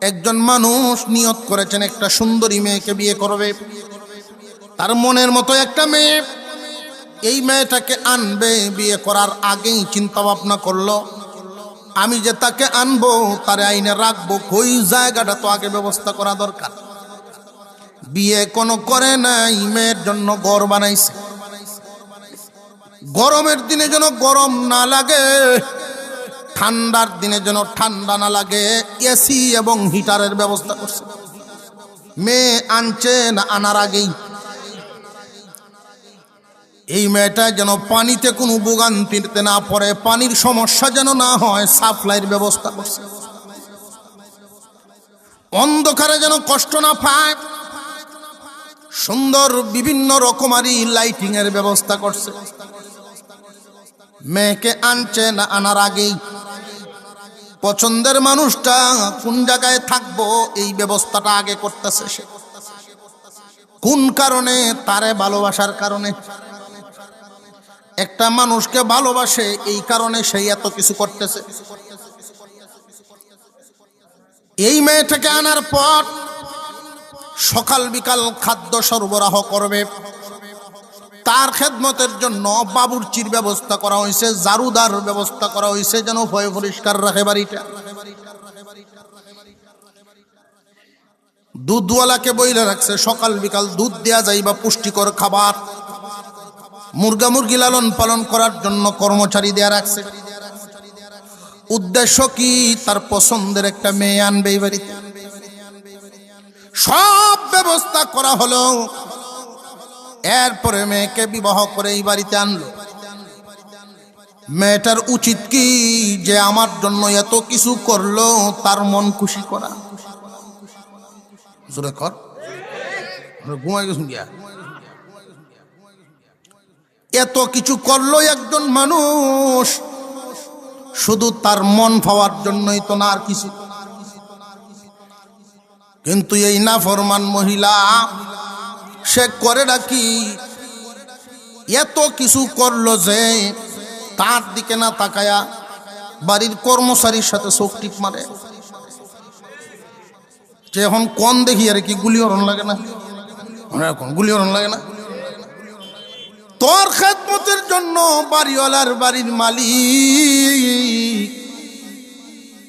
একজন মানুষ নিয়ত করেছেন একটা সুন্দরী মেয়েকে বিয়ে করবে, তার মনের মতো একটা মেয়ে। এই মেয়েটাকে আনবে, বিয়ে করার আগেই চিন্তা ভাবনা করলো আমি যে তাকে আনবো তারে আইনে রাখবো, ওই জায়গাটা তো আগে ব্যবস্থা করা দরকার। বিয়ে কোনো করে নাই, মেয়ের জন্য ঘর বানাইছে। গরমের দিনে যেন গরম না লাগে, ঠান্ডার দিনে যেন ঠান্ডা না লাগে, এসি এবং হিটারের ব্যবস্থা করছে। মেয়ে আনছে না আনার আগেই এই মেয়েটা যেন পানিতে কোনো ভোগান্তিতে না পড়ে, পানির সমস্যা যেন না হয়, সাপ্লাইয়ের ব্যবস্থা করছে। অন্ধকারে যেন কষ্ট না পায়, সুন্দর বিভিন্ন রকমারি লাইটিং এর ব্যবস্থা করছে। মেয়েকে আনছে না আনার আগেই পছন্দের মানুষটা কোন জায়গায় থাকবো এই ব্যবস্থাটা আগে করতেছে সে। কোন কারণে? তারে ভালোবাসার কারণে। একটা মানুষকে ভালোবাসে, এই কারণে সেই এত কিছু করতেছে। এই মেয়েটাকে আনার পর সকাল বিকাল খাদ্য সরবরাহ করবে, তার খেদমতের জন্য বাবুর্চির ব্যবস্থা করা হয়েছে, জারুদার ব্যবস্থা করা হয়েছে যেন ভয় পরিষ্কার রাখে বাড়িটা। দুধওয়ালাকে বইলে রাখছে সকাল বিকাল দুধ দেয়া যাইবা, পুষ্টিকর খাবার। মুরগা মুরগি লালন পালন করার জন্য কর্মচারী দেয়া রাখছে। উদ্দেশ্য কি? তার পছন্দের একটা মেয়ে আনবে এই বাড়িতে। সব ব্যবস্থা করা হলো, এরপরে মেয়েকে বিবাহ করে এই বাড়িতে আনলো। মেয়েটার উচিত কি যে আমার জন্য এত কিছু করলো, তার মন খুশি করা। জোরে কর, ঘুমাই গেছুন গিয়া। এত কিছু করলো একজন মানুষ, শুধু তার মন পাওয়ার জন্যই তো না, আর কিছু। কিন্তু এই নাফরমান মহিলা সে করে নাকি এত কিছু করলো যে তার দিকে না তাকায়া বাড়ির কর্মচারীর সাথে চোখ টিপ মারে। যে এখন কোন দেখি আর কি গুলি হরণ লাগে না, এখন গুলি হরণ লাগে না। তোর খেদমতের জন্য বাড়িওয়ালার বাড়ির মালিক,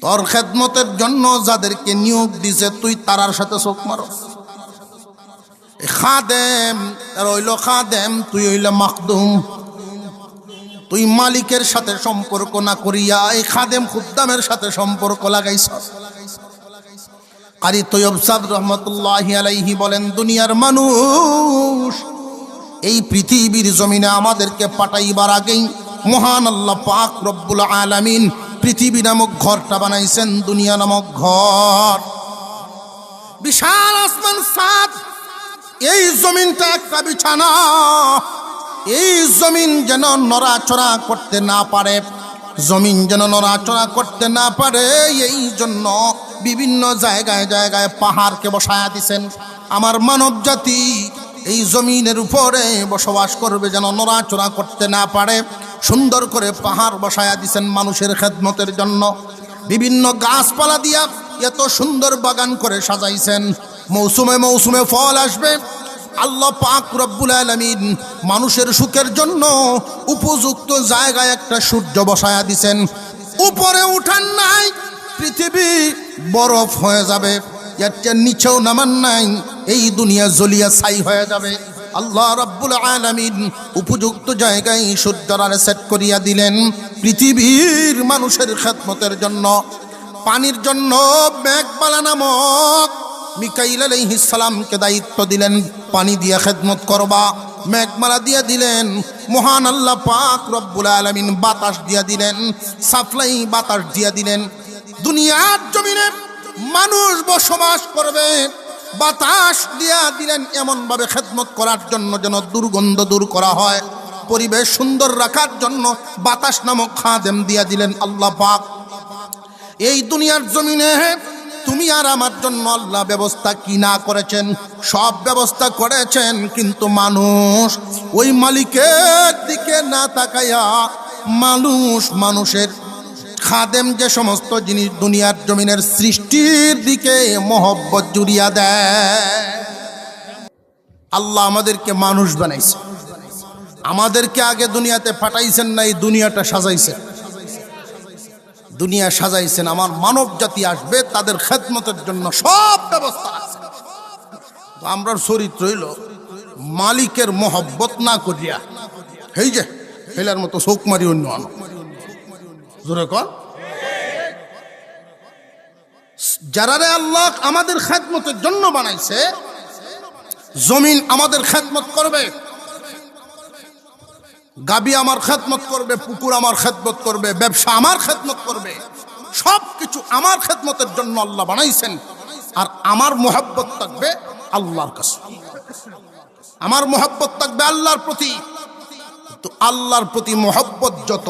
তোর খেদমতের জন্য যাদেরকে নিয়োগ দিছে তুই তারার সাথে চোখ মারো। খাদেম হইল খাদেম, তুই হইলে মাখদুম। তুই মালিকের সাথে সম্পর্ক না করিয়া এই খাদেম খুদ্দামের সাথে সম্পর্ক লাগাইছ। কারি তৈয়ব সাহেব রহমতুল্লাহি আলাইহি বলেন, দুনিয়ার মানুষ এই পৃথিবীর জমিনে আমাদেরকে পাঠাইবার আগেই মহান আল্লাহ পাক রব্বুল আলামিন পৃথিবী নামক ঘরটা বানাইছেন, দুনিয়া নামক ঘর। বিশাল আসমান সাত, এই জমিনটা একটা বিছানা। এই জমিন যেন নড়াচড়া করতে না পারে, জমিন যেন নড়াচড়া করতে না পারে, এই জন্য বিভিন্ন জায়গায় জায়গায় পাহাড়কে বসায়া দিছেন। আমার মানব জাতি এই জমিনের উপরে বসবাস করবে, যেন নড়াচড়া করতে না পারে। সুন্দর করে পাহাড় বসায়া দিছেন মানুষের খেদমতের জন্য। বিভিন্ন গাছপালা দিয়া এত সুন্দর বাগান করে সাজাইছেন। মৌসুমে মৌসুমে ফল আসবে। আল্লাহ পাক রব্বুল আলামিন মানুষের সুখের জন্য উপযুক্ত জায়গায় একটা সূর্য বসায়া দিছেন। উপরে উঠান নাই, পৃথিবী বরফ হয়ে যাবে। এর নিচেও নামান নাই, এই দুনিয়া জ্বলিয়া ছাই হয়ে যাবে। আল্লাহ রাব্বুল আলামিন উপযুক্ত জায়গায় সূর্যরারে সেট করিয়া দিলেন পৃথিবীর মানুষের খেদমতের জন্য। পানির জন্য মেঘমালা নামক মিকাইল আলাইহিস সালামকে দায়িত্ব দিলেন, পানি দিয়ে খেদমত করবা। মেঘমালা দিয়ে দিলেন মহান আল্লাহ পাক রব্বুল আলামিন, বাতাস দিয়া দিলেন, সাপ্লাই বাতাস দিয়া দিলেন। দুনিয়ার জমিনে মানুষ বসবাস করবে, বাতাস দিয়া দিলেন এমন ভাবে খেদমত করার জন্য যেন দুর্গন্ধ দূর করা হয়। পরিবেশ সুন্দর রাখার জন্য বাতাস নামক খাদেম দিয়া দিলেন আল্লাহ পাক। এই দুনিয়ার জমিনে তুমি আর আমার জন্য আল্লাহ ব্যবস্থা কি না করেছেন? সব ব্যবস্থা করেছেন, কিন্তু মানুষ ওই মালিকের দিকে না তাকায়া মানুষের খাদেম যে সমস্ত জিনিস দুনিয়ার জমিনের সৃষ্টির দিকে মহব্বত জুড়িয়া দেয়। আল্লাহ আমাদেরকে মানুষ বানাইছে, আমাদেরকে আগে দুনিয়াতে পাঠাইছেন না, এই দুনিয়াটা সাজাইছেন। দুনিয়া সাজাইছেন, আমার মানব জাতি আসবে, তাদের খেদমতের জন্য সব ব্যবস্থা আছে। তো আমরার চরিত্র হইল মালিকের মহব্বত না করিয়া এই যে হেলার মতো চোখ মারি অন্য আনো। জোরে কর, যারারে আল্লাহ আমাদের খেদমতের জন্য বানাইছে, জমিন আমাদের খেদমত করবে, গাবি আমার খেদমত করবে, পুকুর আমার খেদমত করবে, ব্যবসা আমার খেদমত করবে, সব কিছু আমার খেদমতের জন্য আল্লাহ বানাইছেন। আর আমার মোহাব্বত থাকবে আল্লাহর কাছে, আমার মোহাব্বত থাকবে আল্লাহর প্রতি। তো আল্লাহর প্রতি মোহাব্বত যত,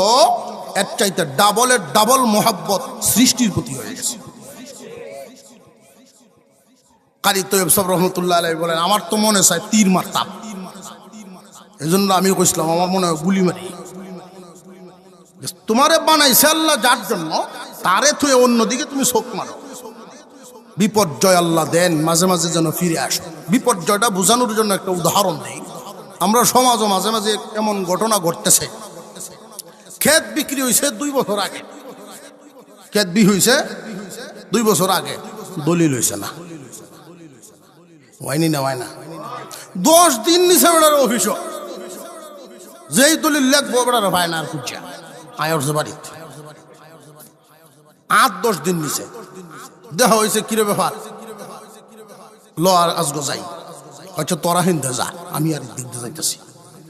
এর চাইতে ডাবলের ডাবল মোহাব্বত সৃষ্টির প্রতি হয়ে গেছে। কারি তৈয়ব সাহেব রহমতুল্লাহ আলাইহি বলেন, আমার তো মনে চায় তীর মারতাম, এই জন্য আমি কইছিলাম আমার মনে হয় গুলি মারি। তোমারে বানাইছে আল্লাহ যার জন্য, তারে থুয়ে অন্যদিকে তুমি চোখ মারো। বিপর্যয় আল্লাহ দেন, মাঝে মাঝে যেন ফিরে আসো। বিপর্যয়টা বোঝানোর জন্য একটা উদাহরণ দেই। আমরা সমাজও মাঝে মাঝে এমন ঘটনা ঘটতেছে, ক্ষেত বিক্রি হয়েছে 2 বছর আগে, ক্ষেত বিক্রি হয়েছে 2 বছর আগে, দলিল হয়েছে না, হয়নি না, হয় না। 10 দিন নিচে বেড়ার অফিস, যেই দলিল লেখবো বেড়ার ভাই না আর খুঁজছে আয় বাড়িতে 8-10 দিন নিচে দেখা হয়েছে। কিরে ব্যাপার, ল আর আজগো যাই। আচ্ছা তোরা হিন্দে যা, আমি আর দিক দিয়ে যাইতেছি।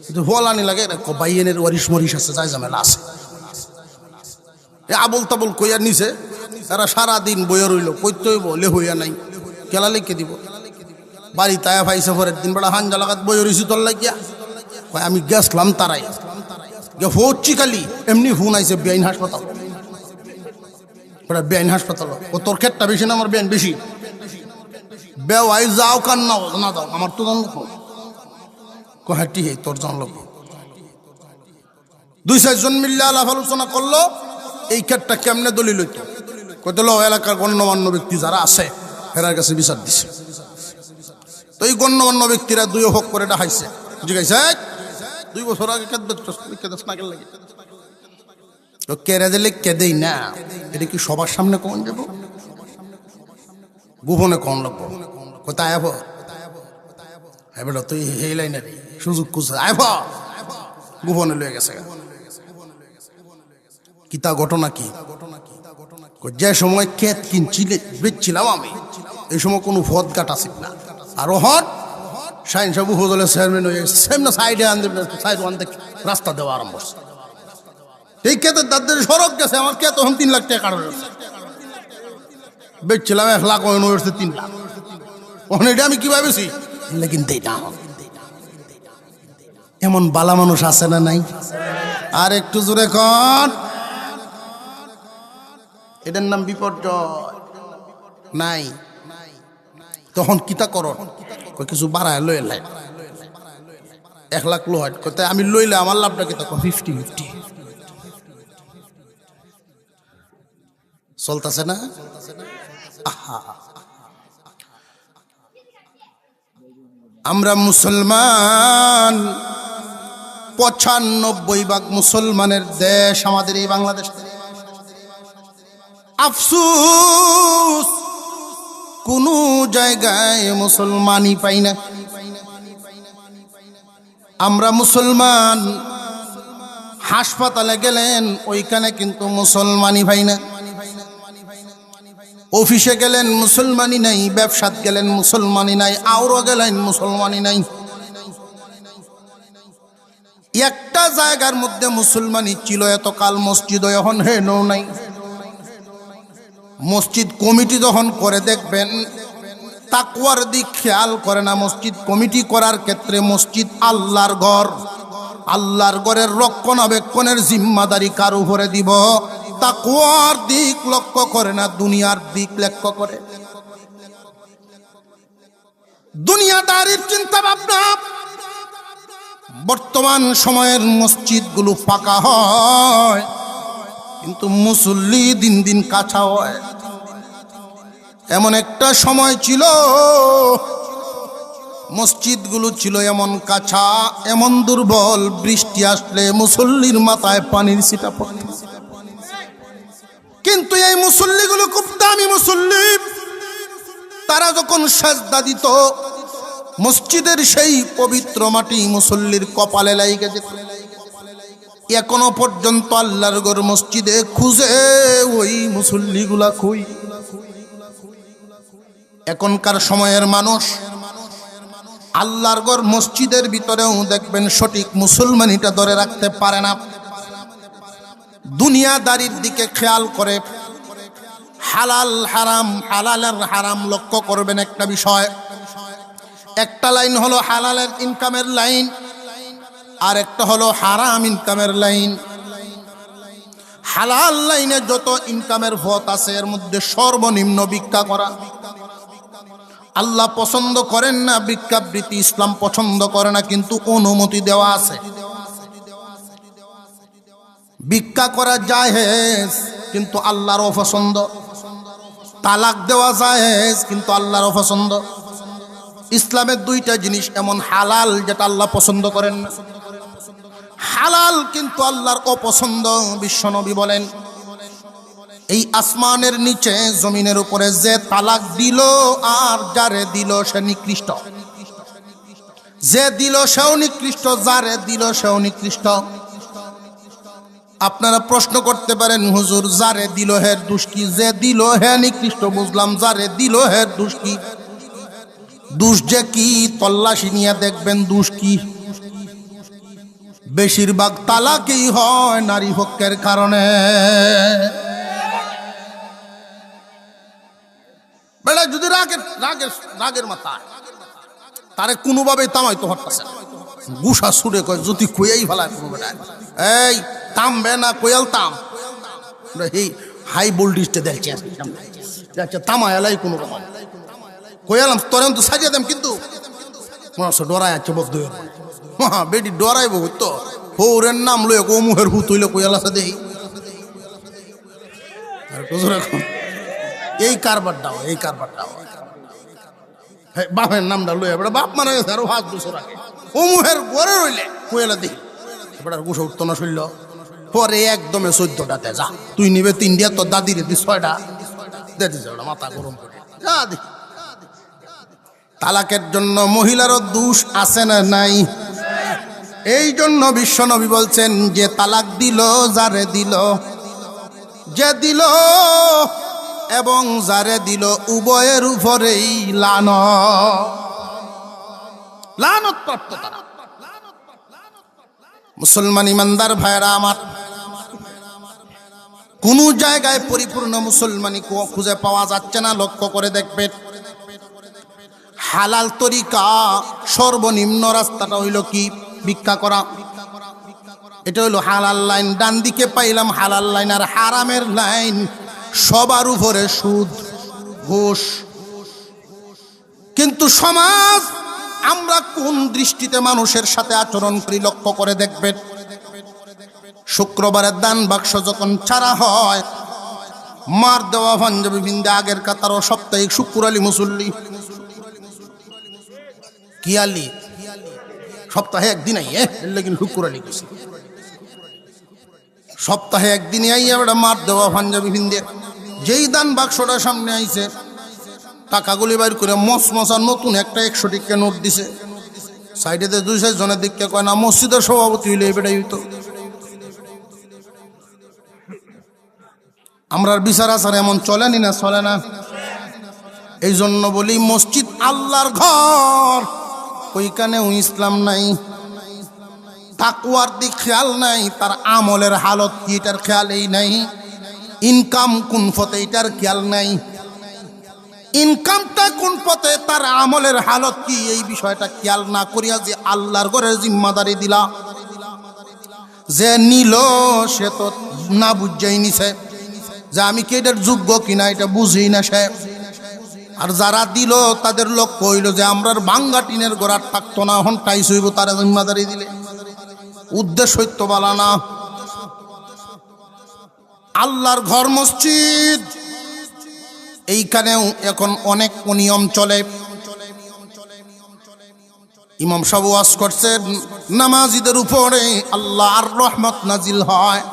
কিন্তু ফলানি লাগে বাইয়েনের ওয়ারিশ মরিশ আছে, যাই ঝামেলা আছে। আবল তাবল কইয়ার নিছে, তারা সারাদিন বইয়া রইল, কইতে হইব লে হইয়া নাই, কেলা লিখে দিব। বাড়ি তায়া পাইছে, পরের দিন বেড়া হাঞ্জা লাগাত বইয়া রইছি তোর লাগিয়া। আমি গেছলাম তারাই হচ্ছি খালি, এমনি ফোন আইছে বেআইন হাসপাতাল, বেআইন হাসপাতাল। ও তোর ক্ষেতটা বেশি না আমার বেআইন বেশি, বেওয়াই যাও কান না দাও, আমার তো জান লোক কহাটি হে তোর জান লোক। 2-4 জন মিললে আলাপ আলোচনা করলো এই ক্ষেতটা কেমনে দলিল হইতো। কইতে লো এলাকার গণ্যমান্য ব্যক্তি যারা আছে ফেরার কাছে বিচার দিছে। তো এই গণ্যমান্য ব্যক্তিরা 2 হোক করে ডাকাইছে, জিজ্ঞাসা 2 বছর আগে লাগে তো কেড়ে দিলে কেঁদেই না, এটা কি সবার সামনে কোন যাব, গোপনে কোন লাগবো। কোথায় আইব বেটা তুই এই লাইনে সুযোগ খুঁজছে, আইব গোপনে লয়ে গেছে। কিতা ঘটনা কি, যে সময় ক্ষেত বেচছিলাম আমি, এই সময় কোনো ফদ কাট আসিল না। আর হট সাইন সাবু হজলে চেয়ারম্যান হয়ে গেছে, সেম না সাইডে আনতে রাস্তা দেওয়া আরম্ভ করছে। এই ক্ষেতের দাদের সড়ক গেছে, আমার ক্ষেত তখন 3 লাখ টাকা কাটা হয়েছে। বেচছিলাম 1 লাখ, হয়েছে 3 লাখ। ওখানে এটা আমি কি ভাবেছি, কিন্তু এটা এমন বালা মানুষ আছে না নাই? আর একটু জোরে কন, এটার নাম বিপর্যয় নাই। তখন কিতা কর, কিছু বাড়ায় লই লাই 1 লাখ লো হয়, কোথায় আমি লইলে আমার লাভটা কিতা 50-50 চলতেছে না। আমরা মুসলমান, 95% মুসলমানের দেশ আমাদের এই বাংলাদেশ। আফসোস কোন জায়গায় মুসলমানই পাই না। আমরা মুসলমান, হাসপাতালে গেলেন ওইখানে কিন্তু মুসলমানই পাই না, অফিসে গেলেন মুসলমানই নাই, ব্যবসাত গেলেন মুসলমানই নাই, আওরো গেলেন মুসলমানই নাই। একটা জায়গার মধ্যে মুসলমানই ছিল এতকাল, মসজিদ এখন হেনও নাই। মসজিদ কমিটি যখন করে দেখবেন তাকওয়ার দিক খেয়াল করে না। মসজিদ কমিটি করার ক্ষেত্রে মসজিদ আল্লাহর ঘর, আল্লাহর ঘরের রক্ষণাবেক্ষণের জিম্মাদারি কার উপরে দিব? তাকওয়ার দিক লক্ষ্য করে না, দুনিয়ার দিক লক্ষ্য করে। দুনিয়াদারির চিন্তা ভাবনা। বর্তমান সময়ের মসজিদগুলো ফাঁকা হয়, কিন্তু মুসল্লি দিন দিন কাছা হয়। এমন একটা সময় ছিল মসজিদগুলো ছিল এমন কাছা, এমন দুর্বল, বৃষ্টি আসলে মুসল্লির মাথায় পানির ছিটা পড়ত। কিন্তু এই মুসল্লিগুলো খুব দামি মুসল্লি। তারা যখন সাজদা দিত, মসজিদের সেই পবিত্র মাটি মুসল্লির কপালে লাইগা যেত। এখনো পর্যন্ত আল্লাহর ঘর মসজিদে খুঁজে ওই মুসল্লিগুলা কই। এখনকার সময়ের মানুষ আল্লাহর ঘর মসজিদের ভিতরেও দেখবেন সঠিক মুসলমানিটা ধরে রাখতে পারে না। দুনিয়াদারির দিকে খেয়াল করে, হালাল হারাম, হালালের হারাম লক্ষ্য করবেন। একটা বিষয়, একটা লাইন হলো হালালের ইনকামের লাইন, আর একটা হলো হারাম ইনকামের লাইন। হালাল লাইনে যত ইনকামের পথ আছে এর মধ্যে সর্বনিম্ন ভিক্ষা করা। আল্লাহ পছন্দ করেন না ভিক্ষাবৃত্তি, ইসলাম পছন্দ করে না, কিন্তু অনুমতি দেওয়া আছে। ভিক্ষা করা জায়েজ, কিন্তু আল্লাহর অপছন্দ। তালাক দেওয়া জায়েজ, কিন্তু আল্লাহর অপছন্দ। ইসলামের দুইটা জিনিস এমন হালাল যেটা আল্লাহ পছন্দ করেন না, হালাল কিন্তু আল্লাহর অপছন্দ। বিশ্বনবী বলেন, এই আসমানের নিচে জমিনের উপরে যে তালাক দিল আর যারে দিল সে নিকৃষ্ট। যে দিল সেও নিকৃষ্ট, যারে দিল সেও নিকৃষ্ট। আপনারা প্রশ্ন করতে পারেন, হুজুর যারে দিল হের দোষ কি? যে দিল হে নিকৃষ্ট বুঝলাম, যারে দিল হের দোষ কি? দোষ যে কি তল্লাশি নিয়ে দেখবেন দোষ কি। বেশিরভাগ তালাকই হয় নারী পক্ষের কারণে। বেলা যদি রাগের মাথা তারে কোনোভাবে তামাইতে হরতাছে, গুসা সুরে কয় যদি কইয়াই ফেলায় কোনো বেটা, এই তামবে না কয়াল তাম, এই হাই ভোল্টেজটা দেখছে তামায় এলাই কোনো রকম কয়ালাম তোর তো সাজিয়ে দেম, কিন্তু ডরাই আছে বদ্ধ বেটি ডরাইব তো হৌরের নাম লয়ে কো মুহের ভূত হইলে কয়াল আছে দেখি। এই কারবারটাও বাপের নামটা লয়ে বেটা বাপ মারা গেছে আরো 5 বছর আগে, ও মুহের গড়ে রইলে কয়ালা দেখি বেটার গুসা উঠতো না শৈল। পরে একদমে 14টাতে যা তুই নিবে 3টা, তোর দাদির দি 6টা দিছে, মাথা গরম করে যা দেখি। তালাকের জন্য মহিলারও দোষ আছে না নাই? এই জন্য বিশ্বনবী বলছেন, যে তালাক দিল, যারে দিল, যে দিল এবং যারে দিল উভয়ের উপরেই লানত প্রাপ্ত তারা। মুসলমান ইমানদার ভাইরা আমার, কোন জায়গায় পরিপূর্ণ মুসলমানি খুঁজে পাওয়া যাচ্ছে না। লক্ষ্য করে দেখবেন, হালাল তরিকা সর্বনিম্ন রাস্তাটা হইল কি? ভিক্ষা করা। এটা হইল হালাল লাইন। ডান দিকে পাইলাম হালাল লাইন, আর হারামের লাইন সবার উপরে সুদ, ঘুষ। কিন্তু সমাজ আমরা কোন দৃষ্টিতে মানুষের সাথে আচরণ করি লক্ষ্য করে দেখবেন। শুক্রবারের দান বাক্স যখন ছাড়া হয়, মার দেওয়া পাঞ্জাবি বিন্দে আগের কাতারও সাপ্তাহিক শুক্র আলী মুসল্লি কি আলী সপ্তাহে একদিন আই লেকিন শুক্র আলী গেছি, সপ্তাহে একদিনই আইয়া বেটা মার দেওয়া পাঞ্জাবি বিন্দে। যেই দান বাক্সটা সামনে আইছে, টাকাগুলি বাইর করে মশা নতুন একটা 100 টিকা নোট দিছে। সাইডেতে 2-4 জনের দিকে কয় না মসজিদের সভাপতি হইলে এই বেটাই হইতো। আমরার বিচার আচার এমন চলেনি না, চলে না। এই জন্য বলি মসজিদ আল্লাহর ঘর, ওইখানেও ইসলাম নাই, তাকওয়ার দিক খেয়াল নাই, তার আমলের হালত কি এটার খেয়ালই নাই, ইনকাম কোন পথে এটার খেয়াল নাই, ইনকামটা কোন পথে, তার আমলের হালত কি এই বিষয়টা খেয়াল না করিয়া যে আল্লাহর ঘরের জিম্মাদারি দিলা, যে নিল সে তো না বুঝাই নিছে যে আমি কি এটার যোগ্য কিনা, এটা বুঝি না সে। আর যারা দিল তাদের লক্ষ্য হইল যে আমরার ভাঙ্গা টিনের গোড়ার থাকতো না, এখন টাইস হইব তারা জিম্মাদারি দিলে। উদ্দেশ্য হইতো বলা না। আল্লাহর ঘর মসজিদ, এইখানেও এখন অনেক নিয়ম চলে। ইমাম সাহেব ওয়াজ করছেন, নামাজীদের উপরে আল্লাহর রহমত নাজিল হয়,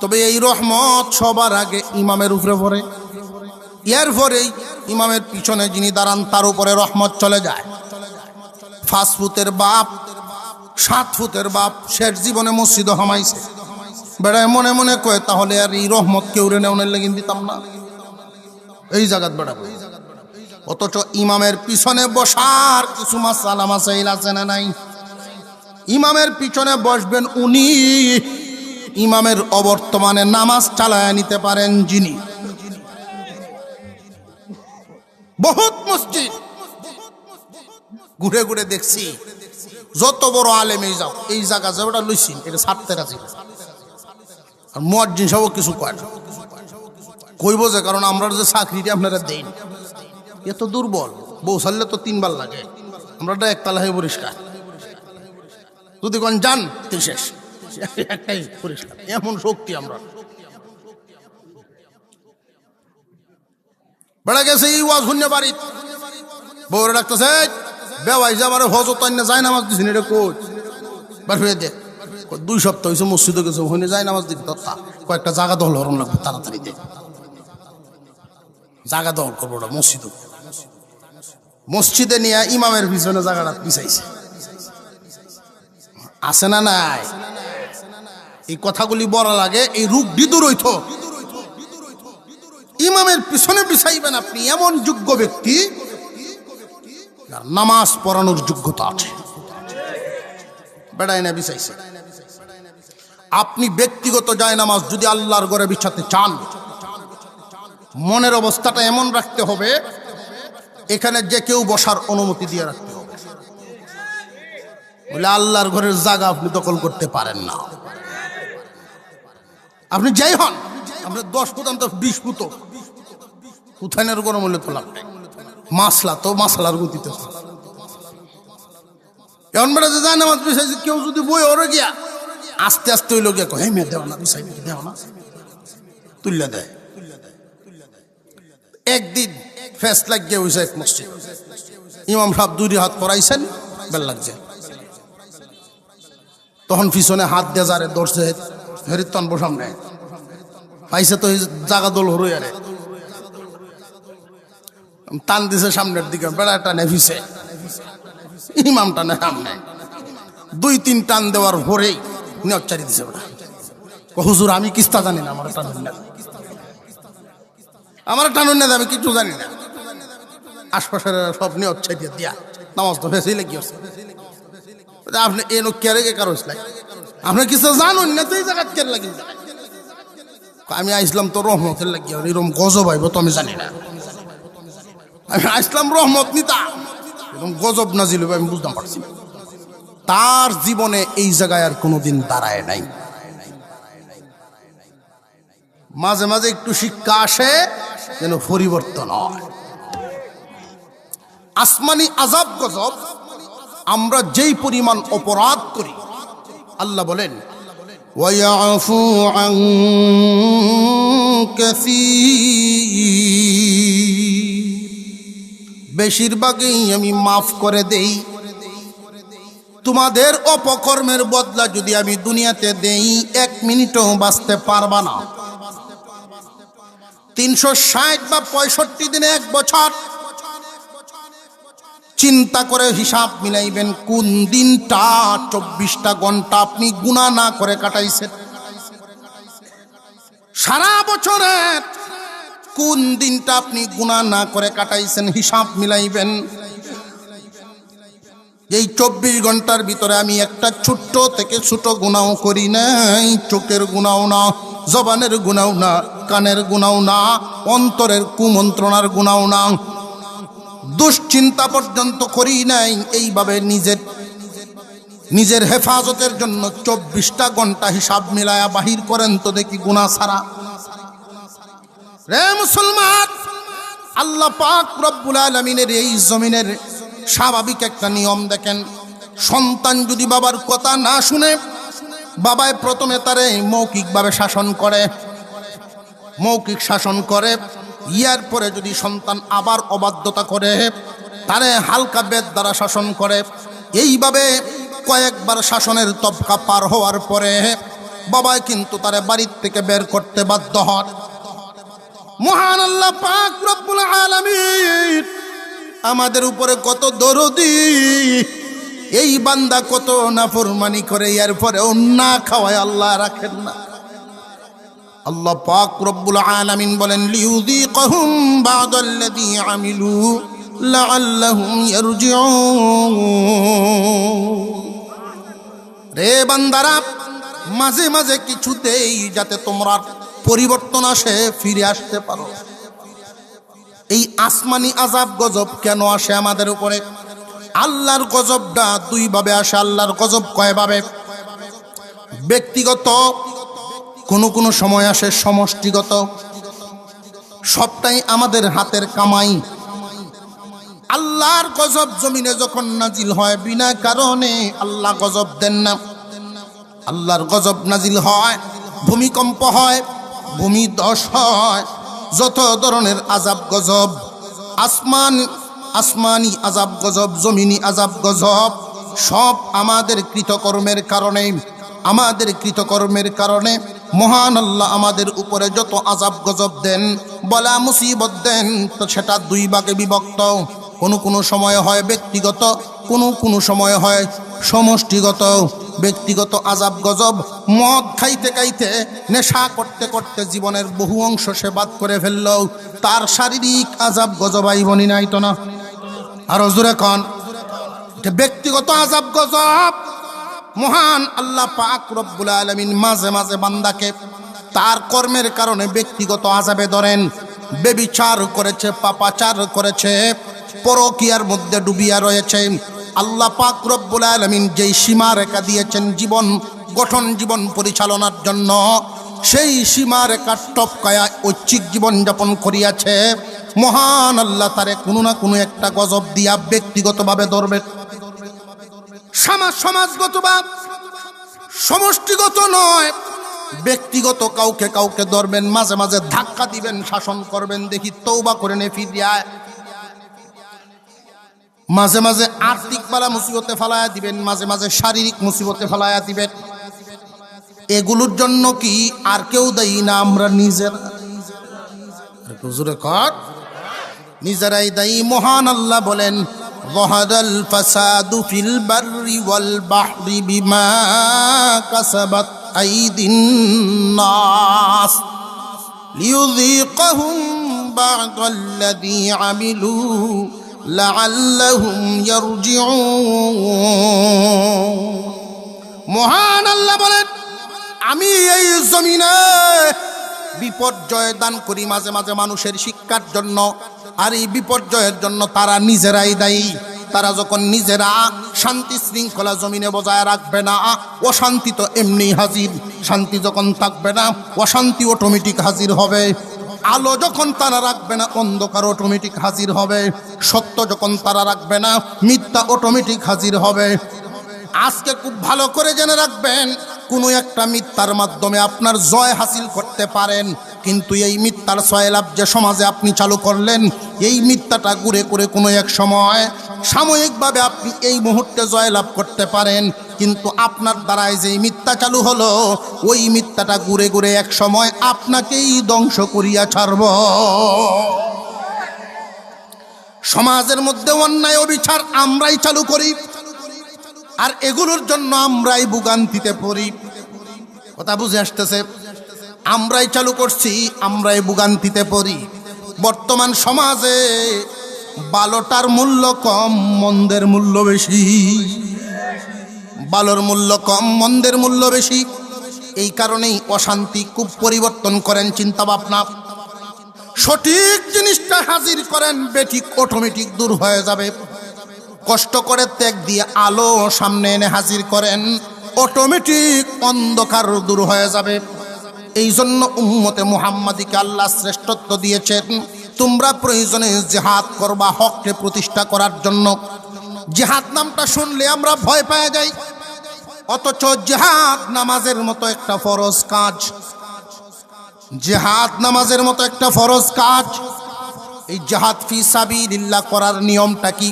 তবে এই রহমত সবার আগে ইমামের উপরে পড়ে, এরপরেই ইমামের পিছনে যিনি দাঁড়ান তার উপরে রহমত চলে যায়। 5 ফুটের বাপ, 7 ফুটের বাপ শেষ জীবনে মসজিদ হামাইছে, বেড়ায় মনে মনে কয় তাহলে আর এই রহমত কেউ রে নেওয়ার লেগে দিতাম না এই জায়গাত বেড়াবো। অথচ ইমামের পিছনে বসার কিছু মাসালা মাসাইল আছে না নাই? ইমামের পিছনে বসবেন উনি, ইমামের অবর্তমানে নামাজ চালায় নিতে পারেন যিনি। বহুত মসজিদ ঘুরে ঘুরে দেখছি, যত বড় আলেমে যাও এই জায়গা যাওয়াটা লইছি এটা ছাড়তে রাজি, আর মুয়াজ্জিন সব কিছু কয় না, কইব যে কারণ আমরা যে চাকরিটা আপনারা দেন এত দুর্বল, বউ সারলে তো 3 বার লাগে, আমরা একতলা হয়ে পরিষ্কার, যদি কোন যান তুই শেষ, একটাই পরিষ্কার, এমন শক্তি আমরা। বেড়া গেছে এই ওয়াজ শূন্য বাড়ি, বউরে ডাকতেছে, বেওয়াই যে আমার হজত যায় নামাজ দিছি এটা কই বার হয়ে দে। 2 সপ্তাহ হয়েছে মসজিদে গেছে, ওখানে যায় নামাজ দিতে তথা কয়েকটা জায়গা দখল হরম লাগবে তাড়াতাড়ি দে, জায়গা দখল করবো ওটা মসজিদ, মসজিদে নিয়ে ইমামের পিছনে জায়গাটা পিছাইছে, আছে না নাই? এই কথাগুলি বলা লাগে, এই রূপ দূর হইত, ইমামের পিছনে পিছাইবেন আপনি এমন যোগ্য ব্যক্তি যার নামাজ পড়ানোর যোগ্যতা আছে, বেড়ায় না বিছাইছে। আপনি ব্যক্তিগত যায় নামাজ যদি আল্লাহর ঘরে বিছাতে চান, মনের অবস্থাটা এমন রাখতে হবে এখানে যে কেউ বসার অনুমতি দিয়ে রাখতে হবে, বলে আল্লাহর ঘরের জায়গা আপনি দখল করতে পারেন না। আপনি যাই হন, আপনি 10 ফুট অন্তত 20 ফুট উঠানের গরম হলে তো লাগবে, মাসলা তো মাসলার গতিতে এমন বেড়া যে যায় নামাজ বিছাইছে, কেউ যদি বই ওরে গিয়া আস্তে আস্তে ওই লোকে কয় মেয়ে দেও না, বিছাই দেও না, তুল্লা দেয়। একদিন ফেস লাগিয়ে হয়েছে এক মসজিদ, ইমাম সাহেব 2 হাত পড়াইছেন, বেল লাগছে, তখন পিছনে হাত দিয়ে যারে ধরছে হেরিতন বসাম নেয় পাইছে, তো জাগা দোল হরুই আরে টান দিছে সামনের দিকে, বেড়া টানে ফিসে, ইমাম টানে সামনে, 2-3 টান দেওয়ার পরেই নিয়চ্চারি দিছে ওটা, হুজুর আমি কিস্তা জানি না, আমার টানুন না, আমার টানুন না, আমি কিছু জানি না, আশপাশের সব নিয়চ্চারি দিয়া নামাজ তো ফেসেই লেগে আছে, আপনি এ লোক কেড়ে গে কারো আপনি কিছু জানুন না, তো এই জায়গা কেড়ে লাগিয়ে যায়। আমি আইসলাম তো রহমতের লাগিয়ে, এরকম গজব আইব তো আমি জানি না, আমি আসলাম রহমত নিতা, এরকম গজব নাজিল আমি বুঝতে পারছি। তার জীবনে এই জায়গায় আর কোনোদিন দাঁড়ায় নাই। মাঝে মাঝে একটু শিক্ষা আসে যেন পরিবর্তন হয়। আসমানি আযাব গজব আমরা যেই পরিমাণ অপরাধ করি, আল্লাহ বলেন ওয়ায়াফু আন কাসীর, বেশিরভাগই আমি মাফ করে দেই। তোমাদের অপকর্মের বদলা যদি আমি দুনিয়াতে দেই 1 মিনিটও বাঁচতে পারবা না। 360 বা 65 দিনে 1 বছর চিন্তা করে হিসাব মিলাইবেন, কোন দিনটা 24টা ঘন্টা আপনি গুনাহ না করে কাটাইছেন, সারা বছরের কোন দিনটা আপনি গুনাহ না করে কাটাইছেন, হিসাব মিলাইবেন। এই 24 ঘন্টার ভিতরে আমি একটা ছোট্ট থেকে ছোট গুনাহও করি নাই, চোখের গুনাহও না, জবানের গুনাহও না, কানের গুনাহও না, অন্তরের কুমন্ত্রণার গুনাহও না, দুশ্চিন্তা পর্যন্ত করি নাই। এইভাবে নিজের হেফাজতের জন্য 24টা ঘন্টা হিসাব মিলায়া বাহির করেন তো দেখি গুনাহ ছাড়া। রে মুসলমান, আল্লাহ পাক রব্বুল আলামিনের এই জমিনের স্বাভাবিক একটা নিয়ম দেখেন, সন্তান যদি বাবার কথা না শুনে, বাবায় প্রথমে তারে মৌখিকভাবে শাসন করে, মৌখিক শাসন করে, ইয়ার পরে যদি সন্তান আবার অবাধ্যতা করে তারে হালকা বেদ দ্বারা শাসন করে। এইভাবে কয়েকবার শাসনের তবকা পার হওয়ার পরে বাবা কিন্তু তারে বাড়ির থেকে বের করতে বাধ্য হন। মহান আল্লাহ পাক রব্বুল আলামিন আমাদের উপরে কত দরদি, এই বান্দা কত নাফরমানি করে, এর পরেও না খাওয়ায় আল্লাহ রাখেন না। আল্লাহ পাক রব্বুল আলামিন বলেন লিউযীকাহুম বা'দাল্লাযী আমিলু লাআল্লাহুম ইয়ারজিউন। রে বান্দারা, মাঝে মাঝে কিছুতেই যাতে তোমরা পরিবর্তন আসে, ফিরে আসতে পারো। এই আসমানি আযাব গজব কেন আসে আমাদের উপরে? আল্লাহর গজবটা দুই ভাবে আসে। আল্লাহর গজব কয়ভাবে? ব্যক্তিগত, কোন সময় আসে সমষ্টিগত। সবটাই আমাদের হাতের কামাই। আল্লাহর গজব জমিনে যখন নাজিল হয় বিনা কারণে আল্লাহ গজব দেন না। আল্লাহর গজব নাজিল হয়, ভূমিকম্প হয়, ভূমিধস হয়, যত ধরনের আযাব গজব, আসমানি আযাব গজব, জমিনি আযাব গজব, সব আমাদের কৃতকর্মের কারণে। আমাদের কৃতকর্মের কারণে মহান আল্লাহ আমাদের উপরে যত আযাব গজব দেন, বলা মুসিবত দেন, তো সেটা দুই ভাগে বিভক্ত। কোন সময় হয় ব্যক্তিগত, কোন সময় হয় সমষ্টিগত। ব্যক্তিগত আযাব গজব, মদ খাইতে খাইতে, নেশা করতে করতে জীবনের বহু অংশ সে বাদ করে ফেলল, তার শারীরিক আযাব গজব আইবনি নাই তো না? আরো জোরে কন। ব্যক্তিগত আযাব গজব মহান আল্লাহ পাক রব্বুল আলামিন মাঝে মাঝে বান্দাকে তার কর্মের কারণে ব্যক্তিগত আযাবে ধরেন। বেবিচার করেছে, পাপাচার করেছে, পরকীয়ার মধ্যে ডুবিয়া রয়েছে, আল্লাহ পাক রব্বুল আলামিন যেই সীমারেখা দিয়েছেন জীবন গঠন, জীবন পরিচালনার জন্য, সেই সীমারেখা টপকায়া ঐচ্ছিক জীবন যাপন করিয়াছে, মহান আল্লাহ তারে কোনো না কোনো একটা গজব দিয়া ব্যক্তিগতভাবে ধরবে। সমাজগত বা সমষ্টিগত নয়, ব্যক্তিগত কাউকে কাউকে ধরবেন, মাঝে মাঝে ধাক্কা দিবেন, শাসন করবেন, দেখি তওবা করে নে ফিরিয়ায়। মাঝে মাঝে আর্থিক বালা মুসিবতে ফেলায়া দিবেন, মাঝে মাঝে শারীরিক মুসিবতে ফেলায়া দিবেন। এগুলোর জন্য কি আর কেউ দায়ী না? আমরা নিজেরাই দায়ী। মহান আল্লাহ বলেন যাহারাল ফাসাদু ফিল বাররি ওয়াল বাহরি বিমা কাসাবাত আইদিন নাস লিয়ুযীকাহুম বা'দাল্লাযী আমিলু লাআল্লাহুম ইয়ারজিউন। মহান আল্লাহ বলেন আমি এই জমিনে বিপর্যয় দান করি মাঝে মাঝে মানুষের শিক্ষার জন্য, আর এই বিপর্যয়ের জন্য তারা নিজেরাই দায়ী। তারা যখন নিজেরা শান্তি শৃঙ্খলা জমিনে বজায় রাখবে না, অশান্তি তো এমনি হাজির। শান্তি যখন থাকবে না, অশান্তি অটোমেটিক হাজির হবে। আলো যখন তারা রাখবে না, অন্ধকার অটোমেটিক হাজির হবে। সত্য যখন তারা রাখবে না, মিথ্যা অটোমেটিক হাজির হবে। আজকে খুব ভালো করে জেনে রাখবেন, কোনো একটা মিথ্যার মাধ্যমে আপনার জয় হাসিল করতে পারেন, কিন্তু এই মিথ্যার সয়লাভ যে সমাজে আপনি চালু করলেন, এই মিথ্যাটা ঘুরে করে কোনো এক সময় সাময়িকভাবে আপনি এই মুহূর্তে জয়লাভ করতে পারেন, কিন্তু আপনার দ্বারাই যে মিথ্যা চালু হলো, ওই মিথ্যাটা ঘুরে ঘুরে এক সময় আপনাকেই ধ্বংস করিয়া ছাড়ব। সমাজের মধ্যে অন্যায় অবিচার আমরাই চালু করি, আর এগুলোর জন্য আমরাই ভোগান্তিতে পড়ি। কথা বুঝে আসতেছে? আমরাই চালু করছি, আমরাই ভোগান্তিতে পড়ি। বর্তমান সমাজে ভালোটার মূল্য কম, মন্দের মূল্য বেশি। ভালোর মূল্য কম, মন্দের মূল্য বেশি। এই কারণেই অশান্তি। খুব পরিবর্তন করেন চিন্তা ভাবনা, সঠিক জিনিসটা হাজির করেন, বেঠিক অটোমেটিক দূর হয়ে যাবে। কষ্ট করে ত্যাগ দিয়ে আলো সামনে এনে হাজির করেন, অটোমেটিক অন্ধকার দূর হয়ে যাবে। এই জন্য উম্মতে মুহাম্মাদিকে আল্লাহ শ্রেষ্ঠত্ব দিয়েছেন। তোমরা প্রয়োজনে জিহাদ করবা হককে প্রতিষ্ঠা করার জন্য। জিহাদ নামটা শুনলে আমরা ভয় পেয়ে যাই, অথচ জিহাদ নামাজের মতো একটা ফরজ কাজ। জিহাদ নামাজের মতো একটা ফরজ কাজ। এই জিহাদ ফি সাবিলিল্লাহ করার নিয়মটা কি?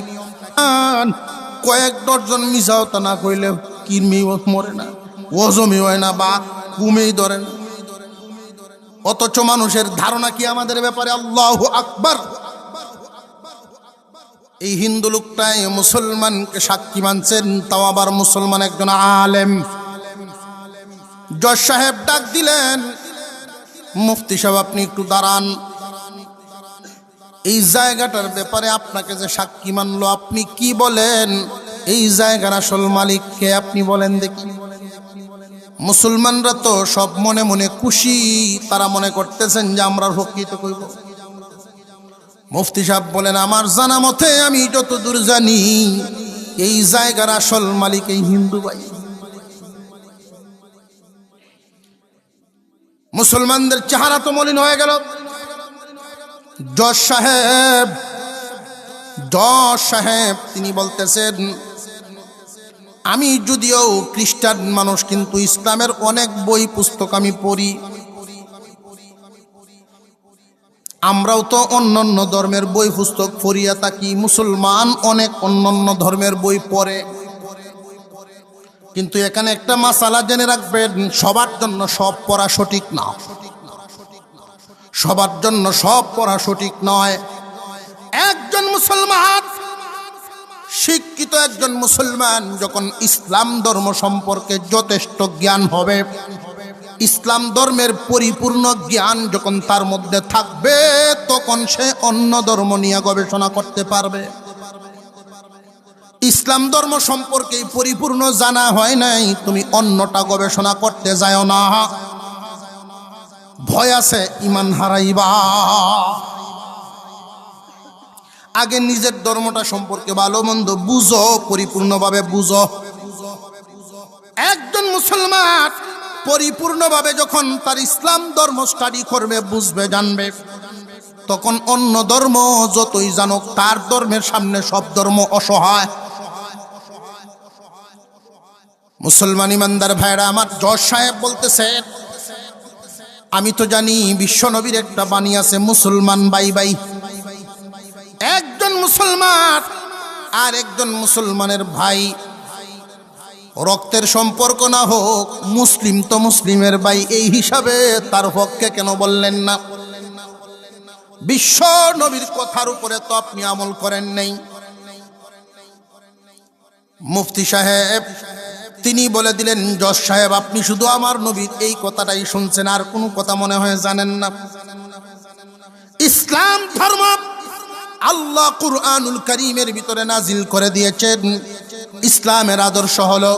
কয়েক ডজন মিসাওতা না কইলে কিরমি মরে না, ওজমি হয় না, বা কুমেই ধরে না। অথচ মানুষের ধারণা কি আমাদের ব্যাপারে? আল্লাহু আকবার। এই হিন্দু লোকটাই মুসলমানকে সাক্ষী মানছেন, তাও আবার মুসলমান একজন আলেম। জজ সাহেব ডাক দিলেন, মুফতি সাহেব আপনি একটু দাঁড়ান, এই জায়গাটার ব্যাপারে আপনাকে যে সাক্ষী মানলো আপনি কি বলেন? এই জায়গার আসল মালিক কে আপনি বলেন দেখি। মুসলমানরা তো সব মনে মনে খুশি, তারা মনে করতেছেন যে আমরা প্রকৃত কইব। মুফতি সাহেব বলেন, আমার জানা মতে, আমি যতদূর জানি, এই জায়গার আসল মালিক এই হিন্দু ভাই। মুসলমানদের চেহারা তো মলিন হয়ে গেল। জজ সাহেব তিনি বলতেছেন, আমি যদিও খ্রিস্টান মানুষ, কিন্তু ইসলামের অনেক বই পুস্তক আমি পড়ি। আমরাও তো অন্যান্য ধর্মের বই পুস্তক পড়িয়া থাকি, মুসলমান অনেক অন্যান্য ধর্মের বই পড়ে। কিন্তু এখানে একটা মাসালা জেনে রাখবেন, সবার জন্য সব পড়া সঠিক না। সবার জন্য সব পড়া সঠিক নয়। একজন মুসলমান, শিক্ষিত একজন মুসলমান যখন ইসলাম ধর্ম সম্পর্কে যথেষ্ট জ্ঞান হবে, ইসলাম ধর্মের পরিপূর্ণ জ্ঞান যখন তার মধ্যে থাকবে, তখন সে অন্য ধর্ম নিয়ে গবেষণা করতে পারবে। ইসলাম ধর্ম সম্পর্কে পরিপূর্ণ জানা হয় নাই, তুমি অন্যটা গবেষণা করতে যাও না, ভয় আছে ঈমান হারাইবা। আগে নিজের ধর্মটা সম্পর্কে ভালো মন্দ বুঝো, পরিপূর্ণভাবে বুঝো। একজন মুসলমান পরিপূর্ণভাবে যখন তার ইসলাম ধর্ম স্টাডি করবে, বুঝবে, জানবে, তখন অন্য ধর্ম যতই জানুক, তার ধর্মের সামনে সব ধর্ম অসহায়। মুসলমান ইমানদার ভাইরা আমার, জজ সাহেব বলতেছেন, আমি তো জানি বিশ্ব নবীর একটা বাণী আছে, মুসলমান বাই বাই। একজন মুসলমান আর একজন মুসলমানের ভাই, রক্তের সম্পর্ক না হোক, মুসলিম তো মুসলিমের ভাই, এই হিসাবে তার পক্ষে কেন বললেন না? বিশ্ব নবীর কথার উপরে তো আপনি আমল করেন নাই। মুফতি সাহেব তিনি বলে দিলেন, জজ সাহেব আপনি শুধু আমার নবীর এই কথাটাই শুনছেন, আর কোনো কথা মনে হয় জানেন না। ইসলাম ধর্ম আল্লাহ কুরআনুল কারীমের ভিতরে নাজিল করে দিয়েছেন। ইসলামের আদর্শ হলো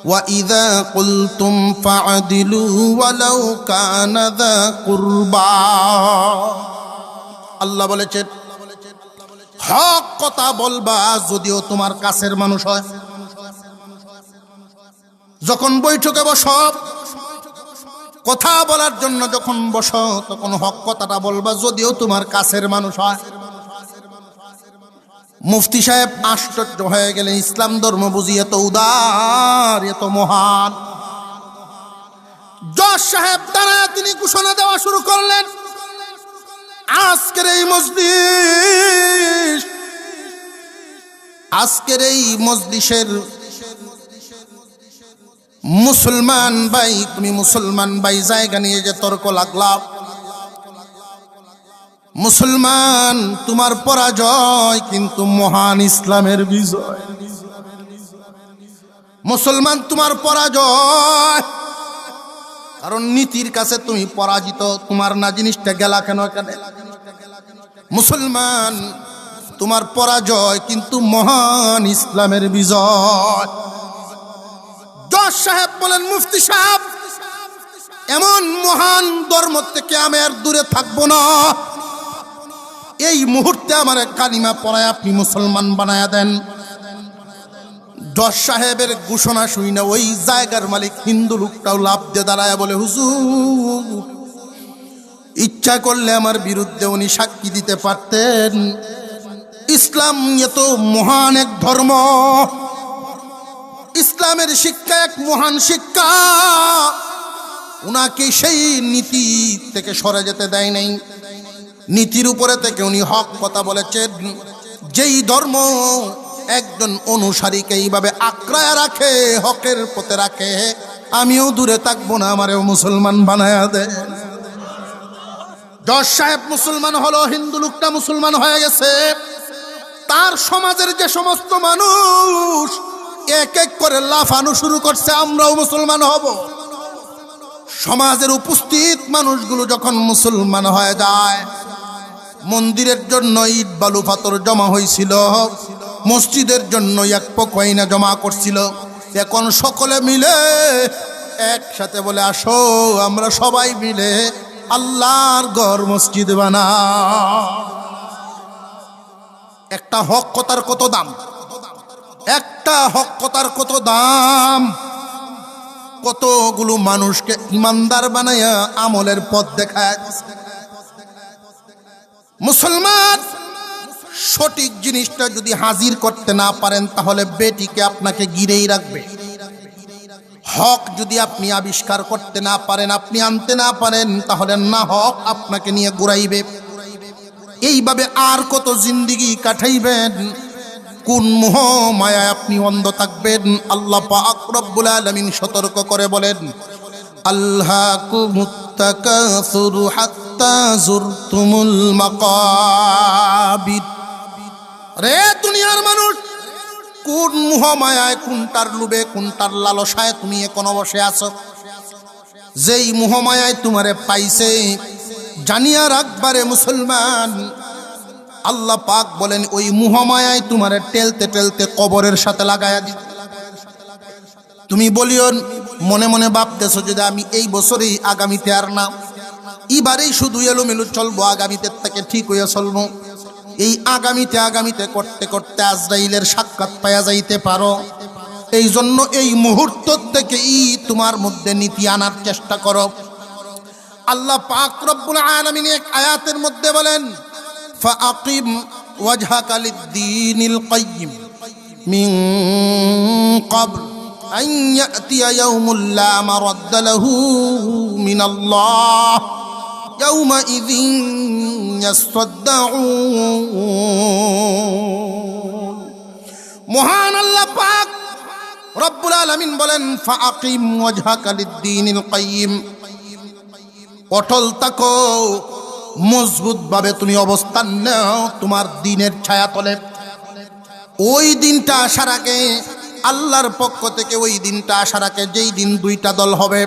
ওয়া ইযা কুলতুম ফা'দিলু ওয়ালাউ কানা যা কুরবা। আল্লাহ বলেছেন, হক কথা বলবা যদিও তোমার কাছের মানুষ হয়। যখন বৈঠকে বসো, কথা বলার জন্য যখন বসো, তখন হক কথাটা বলবা যদিও তোমার কাছের মানুষ হয়। মুফতি সাহেব আশ্চর্য হয়ে গেলেন, ইসলাম ধর্ম বুঝি এত উদার, এত মহান। জজ সাহেব দাঁড়ায় তিনি ঘোষণা দেওয়া শুরু করলেন, আজকের এই মজলিসের মুসলমান ভাই, তুমি মুসলমান ভাই জায়গা নিয়ে যে তর্ক লাগলা, মুসলমান তোমার পরাজয় কিন্তু মহান ইসলামের বিজয়। মুসলমান তোমার পরাজয়, কারণ নীতির কাছে তুমি পরাজিত। তোমার না জিনিসটা গেলা কেন এখানে? মুসলমান তোমার পরাজয় কিন্তু মহান ইসলামের বিজয়। জজ সাহেব বলেন, মুফতি সাহেব এমন মহান ধর্ম থেকে আমি আর দূরে থাকবো না। এই মুহূর্তে আমার কালিমা পড়ায় আপনি মুসলমান বানায়া দেন। জজ সাহেবের ঘোষণা শুই না ওই জায়গার মালিক হিন্দু লোকটাও লাভ দিয়ে দাঁড়ায় বলে, হুজুর ইচ্ছা করলে আমার বিরুদ্ধে উনি সাক্ষী দিতে পারতেন। ইসলাম এত মহান এক ধর্ম, ইসলামের শিক্ষা এক মহান শিক্ষা। উনাকে সেই নীতি থেকে সরে যেতে দেয় নাই। নীতির উপরে থেকে উনি হক কথা বলেছেন। যেই ধর্ম একজন অনুসারীকে এইভাবে আঁকড়ায় রাখে, হকের পথে রাখে, আমিও দূরে থাকবো না, আমারেও মুসলমান বানায়া দেয়। জজ সাহেব মুসলমান হলো, হিন্দু লোকটা মুসলমান হয়ে গেছে। তার সমাজের যে সমস্ত মানুষ এক এক করে লাফানো শুরু করছে, আমরাও মুসলমান হব। সমাজের উপস্থিত মানুষগুলো যখন মুসলমান হয়ে যায়, মন্দিরের জন্য ইট বালু পাথর জমা হয়েছিল, মসজিদের জন্য এক পকয়না জমা করছিল, এখন সকলে মিলে একসাথে বলে আসো আমরা সবাই মিলে আল্লাহর ঘর মসজিদ বানা। একটা হক কথার কত দাম, একটা হক কথার কত দাম। কতগুলো মানুষকে ইমানদার বানায়া আমলের পথ দেখায়। মুসলমান সঠিক জিনিসটা যদি হাজির করতে না পারেন, তাহলে বেটিকে আপনাকে ঘিরেই রাখবে। হক যদি আপনি আবিষ্কার করতে না পারেন, আপনি আনতে না পারেন, তাহলে না হক আপনাকে নিয়ে ঘুরাইবে। এইভাবে আর কত জিন্দেগি কাটাইবেন? কোন মোহ মায়ায় আপনি অন্ধ থাকবেন? আল্লাহ পাক রব্বুল আলামিন সতর্ক করে বলেন, আল্লাকুমুত তাকাসুরু হাত্তা যুরতুমুল মাকাবির। রে দুনিয়ার মানুষ, কোন মোহ মায়ায়, কোনটার লোভে, কোনটার লালসায় তুমি এখন বসে আছো? যেই মোহ মায়ায় তোমারে পাইছে, জানিয়া রাখবারে মুসলমান, আল্লাহ পাক বলেন ওই মোহমায়ায় তোমারে টেলতে টেলতে কবরের সাথে লাগায়া দি। তুমি বলিও মনে মনে ভাবতেছো যদি আমি এই বছরেই, আগামীতে আর না, এবারেই শুধু এলোমেলো চলবো, আগামীতে থেকে ঠিক হইয়া চলবো। এই আগামীতে আগামীতে করতে করতে আজরাইলের সাক্ষাৎ পাওয়া যাইতে পারো। এই জন্য এই মুহূর্ত থেকে তোমার মধ্যে নীতি আনার চেষ্টা করো। আল্লাহ পাক রব্বুল আলামিন এক আয়াতের মধ্যে বলেন, ফাআকিম ওয়াজহাকা লিদ্দীনিল কাইয়্যিম মিন ক্বাবল আন ইয়াতিয়া ইয়াউমুল লা মারাদ্দা লাহু মিনাল্লাহ ইয়াউমাইযিন ইয়াসতাদউন। মহান আল্লাহ পাক রব্বুল আলামিন বলেন, ফাআকিম ওয়াজহাকা লিদ্দীনিল কাইয়্যিম, অটল থাকো, মজবুত ভাবে তুমি অবস্থান নাও তোমার দিনের ছায়াতলে। ওই দিনটা আসার আগে, আল্লাহর পক্ষ থেকে ওই দিনটা আসার আগে, যেই দিন দুইটা দল হবে,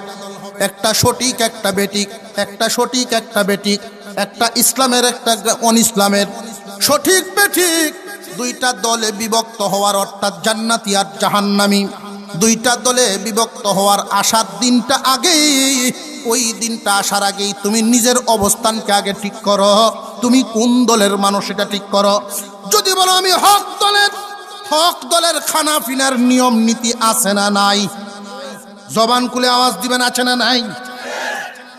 একটা সঠিক একটা বেঠিক, একটা সঠিক একটা বেঠিক, একটা ইসলামের একটা অন ইসলামের, সঠিক বেঠিক দুইটা দলে বিভক্ত হওয়ার, অর্থাৎ জান্নাতি আর জাহান্নামী দুইটা দলে বিভক্ত হওয়ার আসার দিনটা আগেই, ওই দিনটা আসার আগেই তুমি নিজের অবস্থানকে আগে ঠিক করো। তুমি কোন দলের মানুষ এটা ঠিক করো। যদি বলো আমি হক দলের, হক দলের খানা পিনার নিয়ম নীতি আছে না নাই? জবান খুলে আওয়াজ দিবেন, আছে না নাই?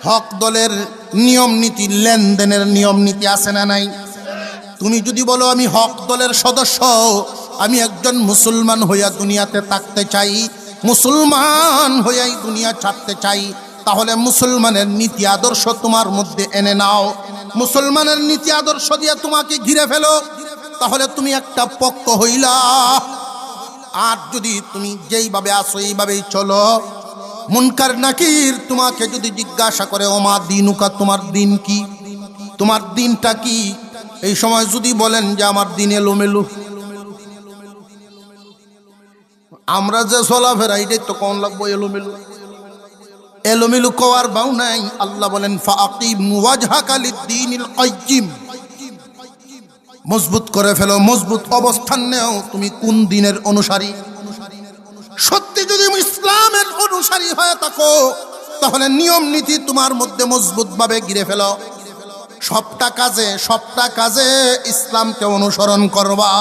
হক দলের নিয়ম নীতি, লেনদেনের নিয়ম নীতি আছে না নাই? তুমি যদি বলো আমি হক দলের সদস্য, আমি একজন মুসলমান হইয়া দুনিয়াতে থাকতে চাই, মুসলমান হইয়াই দুনিয়া ছাড়তে চাই, তাহলে মুসলমানের নীতি আদর্শ তোমার মধ্যে এনে নাও। মুসলমানের নীতি আদর্শ দিয়ে তোমাকে ঘিরে ফেলো, তাহলে তুমি একটা পক্ষ হইলা। আর যদি তুমি যেইভাবে আসো এইভাবেই চলো, মুনকার নাকির তোমাকে যদি জিজ্ঞাসা করে ওমা দিনুকা, তোমার দিন কি, তোমার দিনটা কি, এই সময় যদি বলেন যে আমার দিন এলোমেলো, আমরা যে চলাফেরা এটাই তো কোন লাগবো এলোমেলো। এলোমেলো কোয়ার বাউ নাই। আল্লাহ বলেন ফাআকিম ওয়াজহাকা লিদ্দীনিল কাইয়্যিম, মজবুত করে ফেলো, মজবুত অবস্থান নেও। তুমি কোন দিনের অনুসারী? সত্যি যদি ইসলামের অনুসারী হয়ে থাকো, তাহলে নিয়ম নীতি তোমার মধ্যে মজবুত ভাবে ঘিরে ফেলো। সবটা কাজে ইসলামকে অনুসরণ করবা।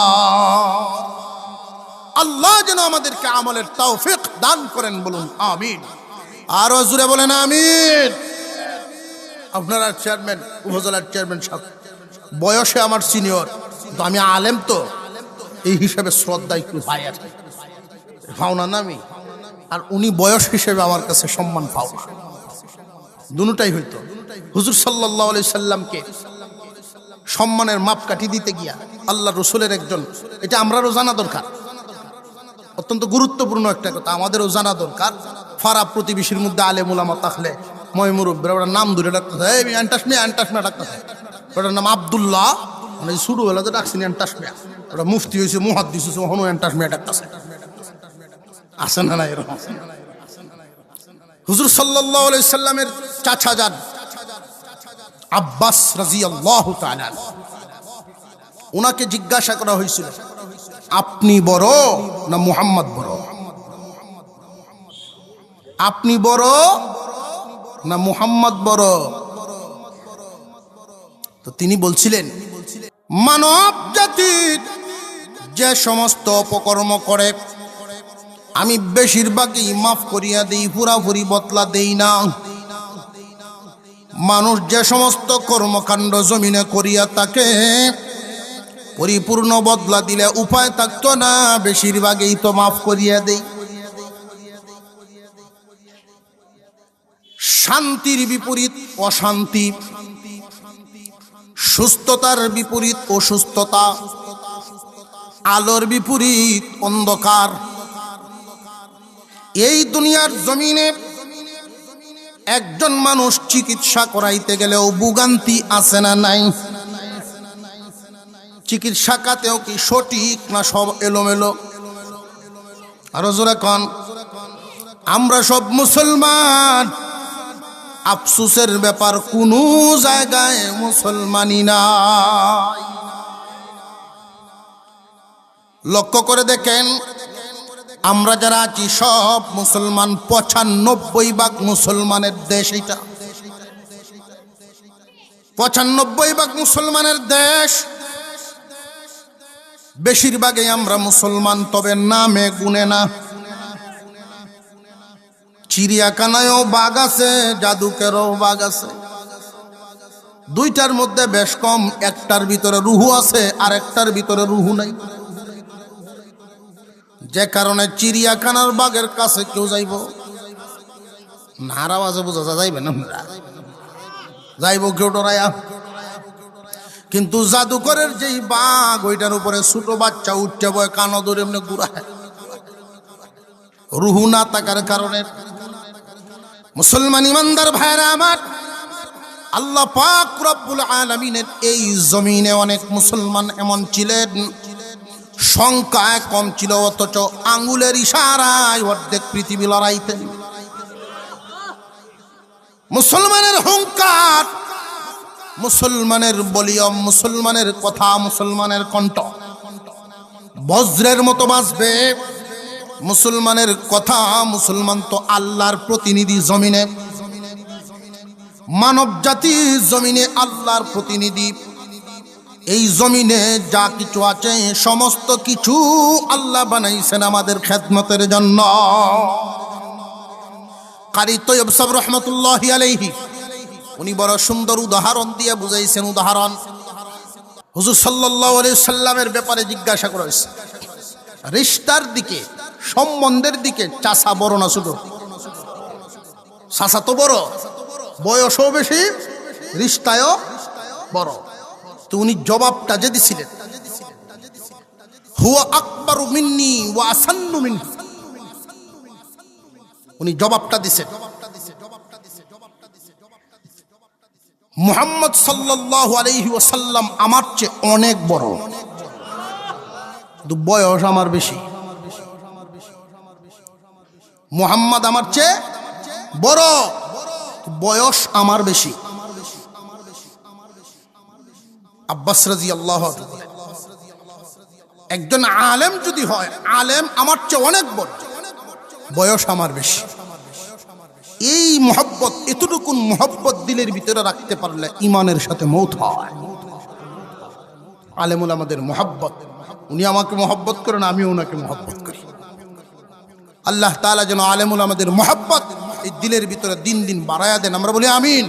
আল্লাহ যেন আমাদেরকে আমলের তৌফিক দান করেন, বলুন আমিন। আরো জোরে বলেন আমিন। আপনারা চেয়ারম্যান, উপজেলার চেয়ারম্যান সাহেব, বয়সে আমার সিনিয়র, তো আমি আলেম, তো এই হিসাবে শ্রদ্ধা একটু পাই আর পাও না আমি, আর উনি বয়স হিসেবে আমার কাছে সম্মান পাও না। দুটাই হইতো। হুজুর সাল্লাল্লাহু আলাইহি সাল্লামকে সম্মানের মাপকাঠি দিতে গিয়া আল্লাহ রসুলের একজন, এটা আমরারও জানা দরকার, অত্যন্ত গুরুত্বপূর্ণ একটা কথা, আমাদেরও জানা দরকার। ফারা প্রতিবেশীর মধ্যে আলেম উলামা থাকলে ময় মুরব্বীরা ওরা নাম ধরে ডাকতেছে, এই আন্টাসমিয়া ডাকতেছে, ওটার নাম আব্দুল্লাহ, মানে ছোটবেলাতে ডাকছি আন্টাসমিয়া, ওটা মুফতি হয়েছে, মুহাদ্দিস হয়েছে, হনু আন্টাসমিয়া ডাকতেছে। আছে না এরকম? হুজুর সাল্লাল্লাহু আলাইহি সাল্লামের চাচা যান আব্বাস রাদিয়াল্লাহু তাআলা, ওনাকে জিজ্ঞাসা করা হয়েছিল, আপনি বড় না মুহাম্মদ বড়? আপনি বড় না মুহাম্মদ বড়? তো তিনি বলছিলেন, মানব জাতির যে সমস্ত অপকর্ম করে আমি বেশিরভাগই মাফ করিয়া দেই, পুরাপুরি বদলা দেই না। মানুষ যে সমস্ত কর্মকাণ্ড জমিনে করিয়া তাকে পরিপূর্ণ বদলা দিলে উপায় থাকতো না, বেশিরভাগই তো মাফ করিয়া দেই। শান্তির বিপরীত অশান্তি, সুস্থতার বিপরীত অসুস্থতা, আলোর বিপরীত অন্ধকার। এই দুনিয়ার জমিনে একজন মানুষ চিকিৎসা করাইতে গেলেও ভোগান্তি আছে না নাই? চিকিৎসা খাতেও কি সঠিক না সব এলোমেলো? আরো জোরে কন। আমরা সব মুসলমান, আফসোসের ব্যাপার কোনো জায়গায় মুসলমানি নাই। লক্ষ্য করে দেখেন, আমরা যারা আছি সব মুসলমান, ৯৫% মুসলমানের দেশ এটা, ৯৫% মুসলমানের দেশ। বেশিরভাগই আমরা মুসলমান, তবে নামে গুনে না। চিড়িয়াখানায়ও বাঘ আছে, জাদুকেরও বাঘ আছে, দুইটার মধ্যে বেশ কম, একটার ভিতরে রুহু আছে আর একটার ভিতরে রুহু নাই। যে কারণে চিড়িয়াখানার বাঘের কাছে কেউ যাইব না, আওয়াজে বোঝা যাইবে না, যাইব কেউ ডরাইয়া। কিন্তু জাদুকরের যেই বাঘ, ওইটার উপরে ছোট বাচ্চা উঠতে বয়, কানো ধরে এমনি ঘুরায়, রুহু না থাকার কারণে। মুসলমান ইমানদার ভাইরা আমার, আল্লাহ পাক রব্বুল আলামিনের এই জমিনে অনেক মুসলমান এমন ছিলেন, সংখ্যায় কম ছিল, অথচ আঙ্গুলের ইশারায় অর্ধেক পৃথিবী লড়াইতেন। মুসলমানের হুঙ্কার, মুসলমানের বলিয়ম, মুসলমানের কথা, মুসলমানের কণ্ঠ বজ্রের মতো বাজবে। মুসলমানের কথা, মুসলমান তো আল্লাহর প্রতিনিধি জমিনে, মানব জাতির জমিনে আল্লাহর প্রতিনিধি। এই জমিনে যা কিছু আছে সমস্ত কিছু আল্লাহ বানাইছেন আমাদের খেদমতের জন্য। কারি তৈয়ব সাহেব রহমতুল্লাহি আলাইহি উনি বড় সুন্দর উদাহরণ দিয়ে বুঝাইছেন। উদাহরণ, হুজুর সাল্লাল্লাহু আলাইহি সাল্লামের ব্যাপারে জিজ্ঞাসা করা হয়েছে, রিশতার দিকে, সম্বন্ধের দিকে চাচা বড় না ছোট? চাচা তো বড়, বয়সও বেশি, রিশতায়ও বড়। তো উনি জবাবটা যে দিছিলেন, হুয়া আকবারু মিন্নি ওয়া আসান্নু মিন্নি, উনি জবাবটা দিছেন, মুহাম্মদ সাল্লাল্লাহু আলাইহি ওয়াসাল্লাম আমার চেয়ে অনেক বড়, কিন্তু বয়স আমার বেশি। মুহাম্মদ আমার চেয়ে বড়, বয়স আমার বেশি। আব্বাস রাদিয়াল্লাহু আনহু, একজন আলেম যদি হয়, আলেম আমার চেয়ে অনেক বড়, বয়স আমার বেশি। এই মহব্বত, এতটুকুন মহব্বত দিলের ভিতরে রাখতে পারলে ইমানের সাথে মৌত হয়। আলেমুল আমাদের মহব্বত, উনি আমাকে মহব্বত করেন, আমিও ওনাকে মহব্বত করি। আল্লাহ তাআলা যেন আলেমুল আমাদের মহব্বত এই দিলের ভিতরে দিন দিন বাড়ায়া দেন, আমরা বলি আমিন।